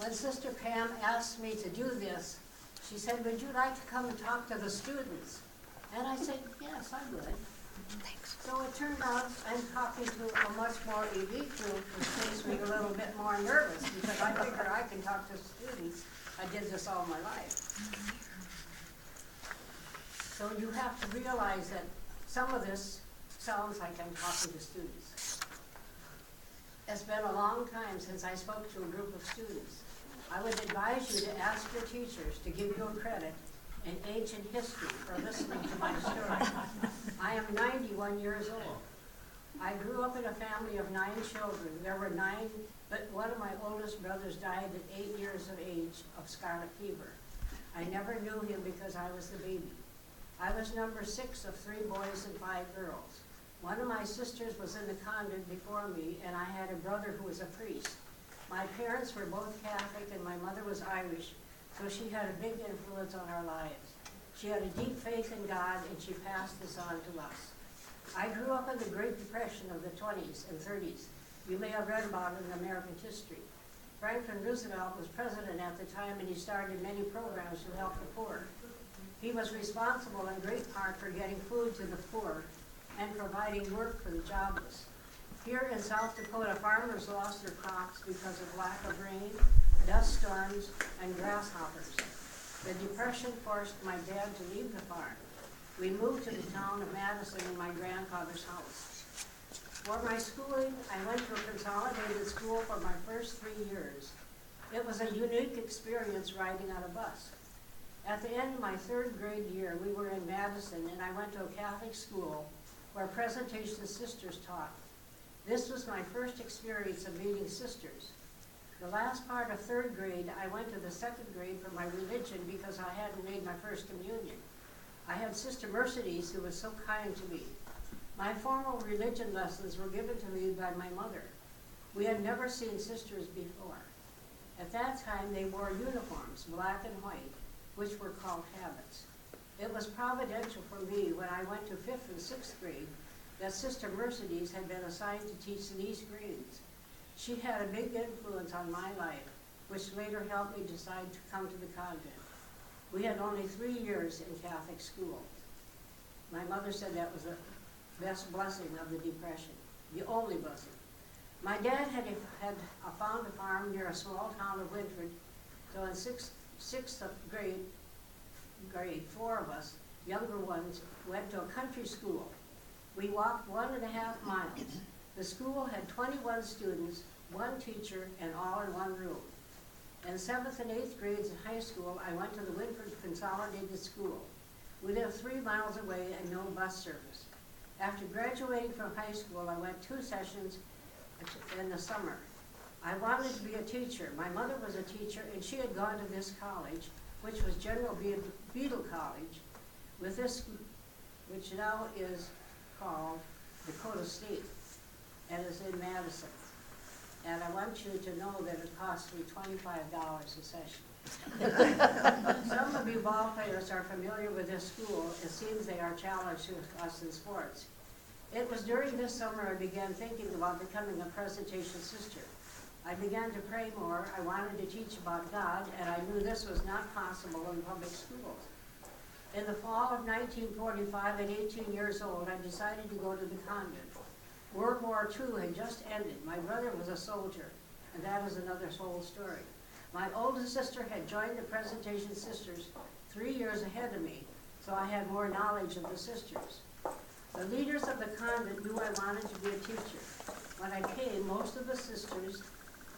When Sister Pam asked me to do this, she said, would you like to come and talk to the students? And I said, yes, I would. Thanks. So it turned out I'm talking to a much more elite group, which makes me a little bit more nervous because I figure I can talk to students. I did this all my life. So you have to realize that some of this sounds like I'm talking to students. It's been a long time since I spoke to a group of students. I would advise you to ask your teachers to give you a credit in ancient history for listening to my story. I am 91 years old. I grew up in a family of 9 children. There were 9, but one of my oldest brothers died at 8 years of age of scarlet fever. I never knew him because I was the baby. I was number 6 of 3 boys and 5 girls. One of my sisters was in the convent before me, and I had a brother who was a priest. My parents were both Catholic, and my mother was Irish, so she had a big influence on our lives. She had a deep faith in God, and she passed this on to us. I grew up in the Great Depression of the 20s and 30s. You may have read about it in American history. Franklin Roosevelt was president at the time, and he started many programs to help the poor. He was responsible in great part for getting food to the poor and providing work for the jobless. Here in South Dakota, farmers lost their crops because of lack of rain, dust storms, and grasshoppers. The Depression forced my dad to leave the farm. We moved to the town of Madison in my grandfather's house. For my schooling, I went to a consolidated school for my first 3 years. It was a unique experience riding on a bus. At the end of my 3rd grade year, we were in Madison, and I went to a Catholic school where Presentation Sisters taught. This was my first experience of meeting sisters. The last part of 3rd grade, I went to the 2nd grade for my religion because I hadn't made my first communion. I had Sister Mercedes, who was so kind to me. My formal religion lessons were given to me by my mother. We had never seen sisters before. At that time, they wore uniforms, black and white, which were called habits. It was providential for me when I went to 5th and 6th grade that Sister Mercedes had been assigned to teach these grades. She had a big influence on my life, which later helped me decide to come to the convent. We had only 3 years in Catholic school. My mother said that was the best blessing of the Depression, the only blessing. My dad had found a farm near a small town of Wintford, so in 6th grade, 4 of us, younger ones, went to a country school. We walked 1.5 miles. The school had 21 students, 1 teacher, and all in one room. In 7th and 8th grades in high school, I went to the Wintford Consolidated School. We lived 3 miles away and no bus service. After graduating from high school, I went 2 sessions in the summer. I wanted to be a teacher. My mother was a teacher, and she had gone to this college, which was General Beadle College, with this, which now is called Dakota State, and is in Madison. And I want you to know that it cost me $25 a session. Some of you ball players are familiar with this school. It seems they are challenged to us in sports. It was during this summer I began thinking about becoming a presentation sister. I began to pray more. I wanted to teach about God, and I knew this was not possible in public schools. In the fall of 1945, at 18 years old, I decided to go to the convent. World War II had just ended. My brother was a soldier, and that is another whole story. My oldest sister had joined the Presentation Sisters 3 years ahead of me, so I had more knowledge of the sisters. The leaders of the convent knew I wanted to be a teacher. When I came, most of the sisters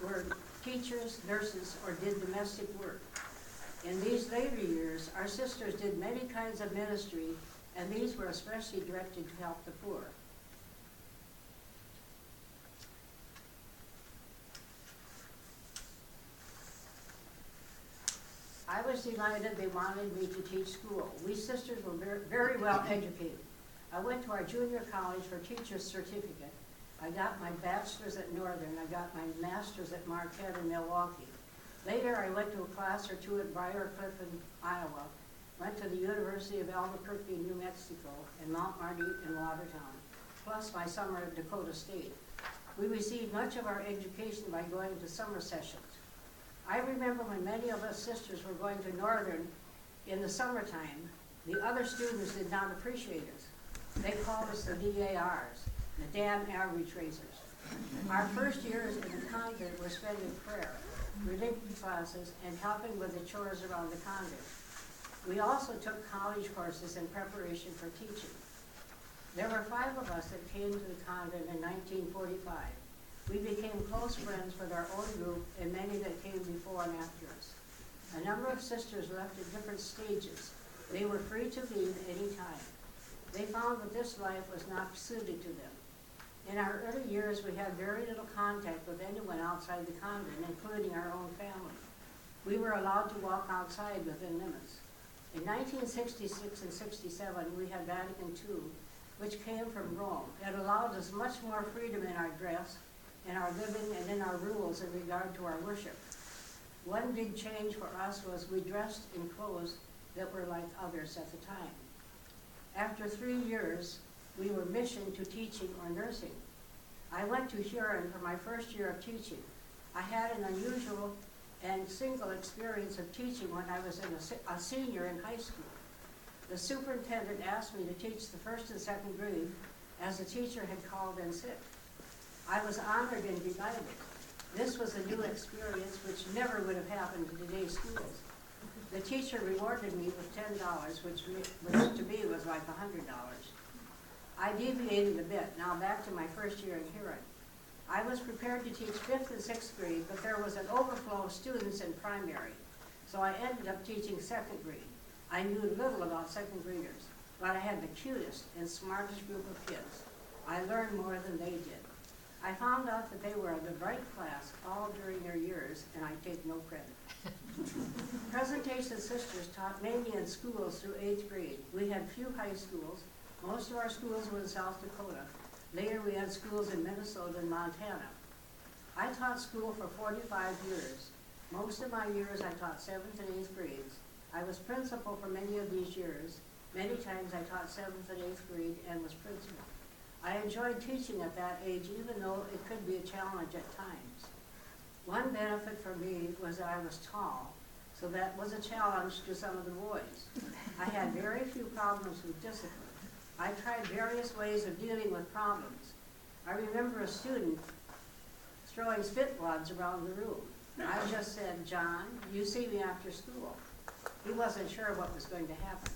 were teachers, nurses, or did domestic work. In these later years, our sisters did many kinds of ministry, and these were especially directed to help the poor. I was delighted they wanted me to teach school. We sisters were very well educated. I went to our junior college for teacher's certificate. I got my bachelor's at Northern. I got my master's at Marquette in Milwaukee. Later, I went to a class or 2 at Briarcliff in Iowa, went to the University of Albuquerque, New Mexico, and Mount Marty in Watertown, plus my summer at Dakota State. We received much of our education by going to summer sessions. I remember when many of us sisters were going to Northern in the summertime, the other students did not appreciate us. They called us the DARs, the damn average raisers. Our first years in the convent were spent in prayer, religion classes, and helping with the chores around the convent. We also took college courses in preparation for teaching. There were 5 of us that came to the convent in 1945. We became close friends with our own group and many that came before and after us. A number of sisters left at different stages. They were free to leave any time. They found that this life was not suited to them. In our early years, we had very little contact with anyone outside the convent, including our own family. We were allowed to walk outside within limits. In 1966 and 67, we had Vatican II, which came from Rome. It allowed us much more freedom in our dress, in our living, and in our rules in regard to our worship. One big change for us was we dressed in clothes that were like others at the time. After 3 years, we were missioned to teaching or nursing. I went to Huron for my first year of teaching. I had an unusual and single experience of teaching when I was a senior in high school. The superintendent asked me to teach the 1st and 2nd grade as the teacher had called in sick. I was honored and delighted. This was a new experience which never would have happened in today's schools. The teacher rewarded me with $10, which to me was like $100. I deviated a bit. Now back to my first year in Huron. I was prepared to teach 5th and 6th grade, but there was an overflow of students in primary, so I ended up teaching 2nd grade. I knew little about 2nd graders, but I had the cutest and smartest group of kids. I learned more than they did. I found out that they were a bright class all during their years, and I take no credit. Presentation Sisters taught mainly in schools through 8th grade. We had few high schools. Most of our schools were in South Dakota. Later we had schools in Minnesota and Montana. I taught school for 45 years. Most of my years I taught 7th and 8th grades. I was principal for many of these years. Many times I taught 7th and 8th grade and was principal. I enjoyed teaching at that age, even though it could be a challenge at times. One benefit for me was that I was tall, so that was a challenge to some of the boys. I had very few problems with discipline. I tried various ways of dealing with problems. I remember a student throwing spit wads around the room. I just said, "John, you see me after school." He wasn't sure what was going to happen.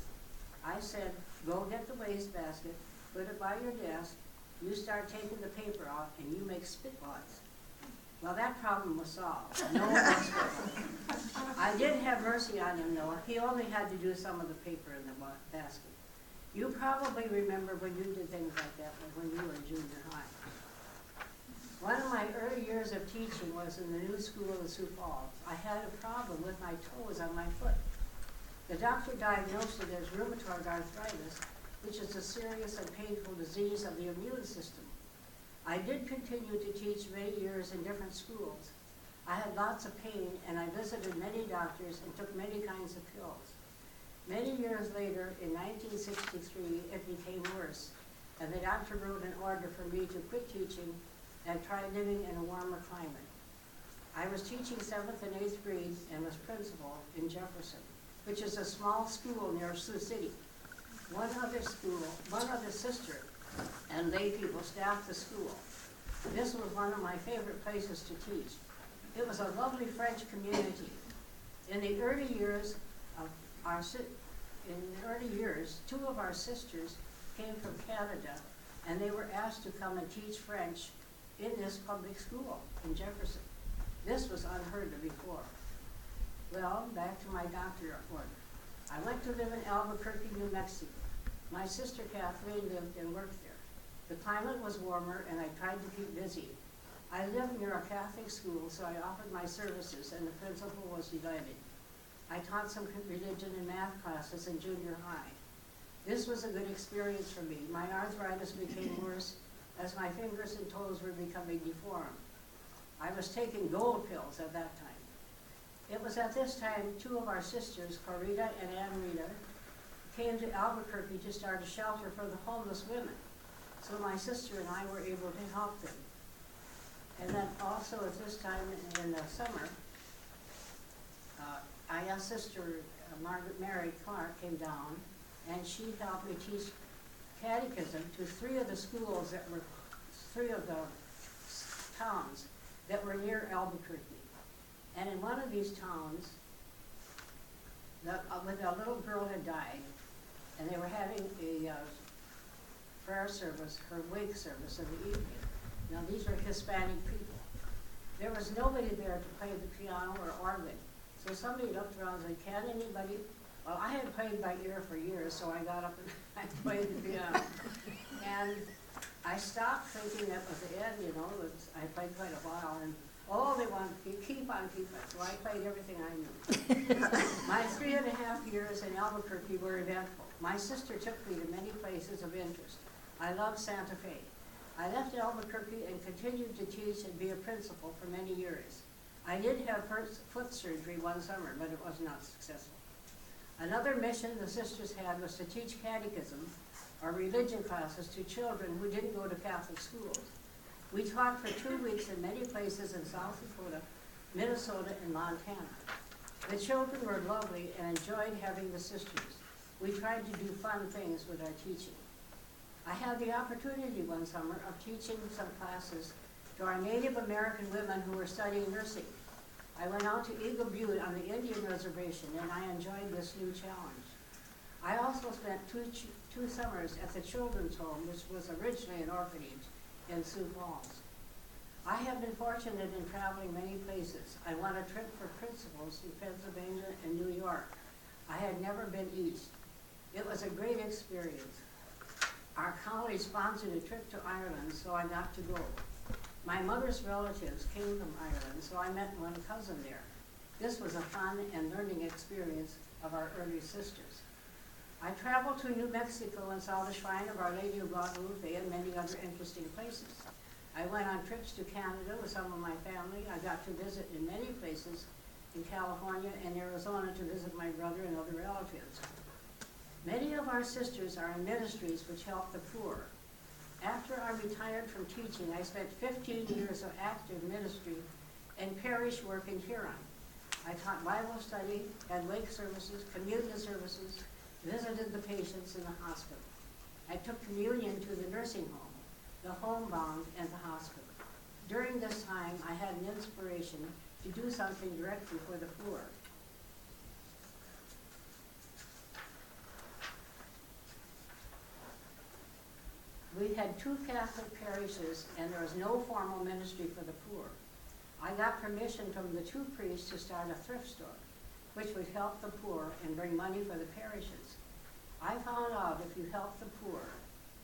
I said, "Go get the wastebasket, put it by your desk, you start taking the paper out, and you make spit wads." Well, that problem was solved. No one was spit wads. I did have mercy on him, though. He only had to do some of the paper in the basket. You probably remember when you did things like that when you were in junior high. One of my early years of teaching was in the new school in Sioux Falls. I had a problem with my toes on my foot. The doctor diagnosed it as rheumatoid arthritis, which is a serious and painful disease of the immune system. I did continue to teach many years in different schools. I had lots of pain, and I visited many doctors and took many kinds of pills. Many years later, in 1963, it became worse, and the doctor wrote an order for me to quit teaching and try living in a warmer climate. I was teaching 7th and 8th grade and was principal in Jefferson, which is a small school near Sioux City. One other sister and lay people staffed the school. This was one of my favorite places to teach. It was a lovely French community. In the early years, 2 of our sisters came from Canada, and they were asked to come and teach French in this public school in Jefferson. This was unheard of before. Well, back to my doctorate order. I went to live in Albuquerque, New Mexico. My sister Kathleen lived and worked there. The climate was warmer, and I tried to keep busy. I lived near a Catholic school, so I offered my services, and the principal was delighted. I taught some religion and math classes in junior high. This was a good experience for me. My arthritis became worse as my fingers and toes were becoming deformed. I was taking gold pills at that time. It was at this time 2 of our sisters, Corita and Ann Rita, came to Albuquerque to start a shelter for the homeless women. So my sister and I were able to help them. And then also at this time in the summer, my sister, Margaret Mary Clark, came down, and she helped me teach catechism to three of the towns that were near Albuquerque. And in one of these towns, when a little girl had died, and they were having a prayer service, her wake service in the evening. Now these were Hispanic people. There was nobody there to play the piano or organ. So somebody looked around and said, can anybody? Well, I had played by ear for years, so I got up and I played the piano. And I stopped thinking that was the end, you know. I played quite a while, and they wanted to keep on keeping. So I played everything I knew. My 3.5 years in Albuquerque were eventful. My sister took me to many places of interest. I loved Santa Fe. I left Albuquerque and continued to teach and be a principal for many years. I did have foot surgery one summer, but it was not successful. Another mission the sisters had was to teach catechism or religion classes to children who didn't go to Catholic schools. We taught for 2 weeks in many places in South Dakota, Minnesota, and Montana. The children were lovely and enjoyed having the sisters. We tried to do fun things with our teaching. I had the opportunity one summer of teaching some classes to our Native American women who were studying nursing. I went out to Eagle Butte on the Indian Reservation, and I enjoyed this new challenge. I also spent two summers at the Children's Home, which was originally an orphanage in Sioux Falls. I have been fortunate in traveling many places. I won a trip for principals to Pennsylvania and New York. I had never been east. It was a great experience. Our college sponsored a trip to Ireland, so I got to go. My mother's relatives came from Ireland, so I met one cousin there. This was a fun and learning experience of our early sisters. I traveled to New Mexico and saw the shrine of Our Lady of Guadalupe and many other interesting places. I went on trips to Canada with some of my family. I got to visit in many places in California and Arizona to visit my brother and other relatives. Many of our sisters are in ministries which help the poor. After I retired from teaching, I spent 15 years of active ministry and parish work in Huron. I taught Bible study, had wake services, communion services, visited the patients in the hospital. I took communion to the nursing home, the homebound, and the hospital. During this time, I had an inspiration to do something directly for the poor. We had 2 Catholic parishes, and there was no formal ministry for the poor. I got permission from the 2 priests to start a thrift store, which would help the poor and bring money for the parishes. I found out if you help the poor,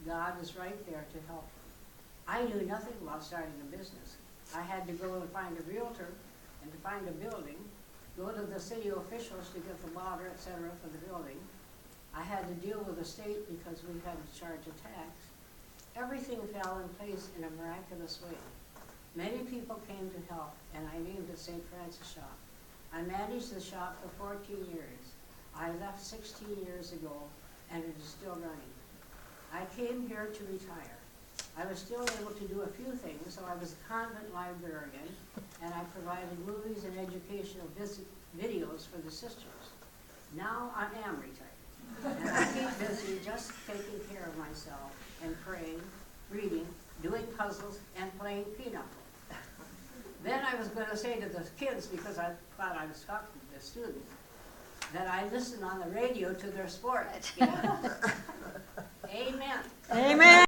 God is right there to help them. I knew nothing about starting a business. I had to go and find a realtor and to find a building, go to the city officials to get the water, etc. for the building. I had to deal with the state because we had to charge a tax. Everything fell in place in a miraculous way. Many people came to help, and I named it St. Francis Shop. I managed the shop for 14 years. I left 16 years ago, and it is still running. I came here to retire. I was still able to do a few things, so I was a convent librarian, and I provided movies and educational videos for the sisters. Now I am retired, and I keep busy just taking care of myself and praying, reading, doing puzzles, and playing pinochle. Then I was going to say to the kids, because I thought I was talking to the students, that I listen on the radio to their sports.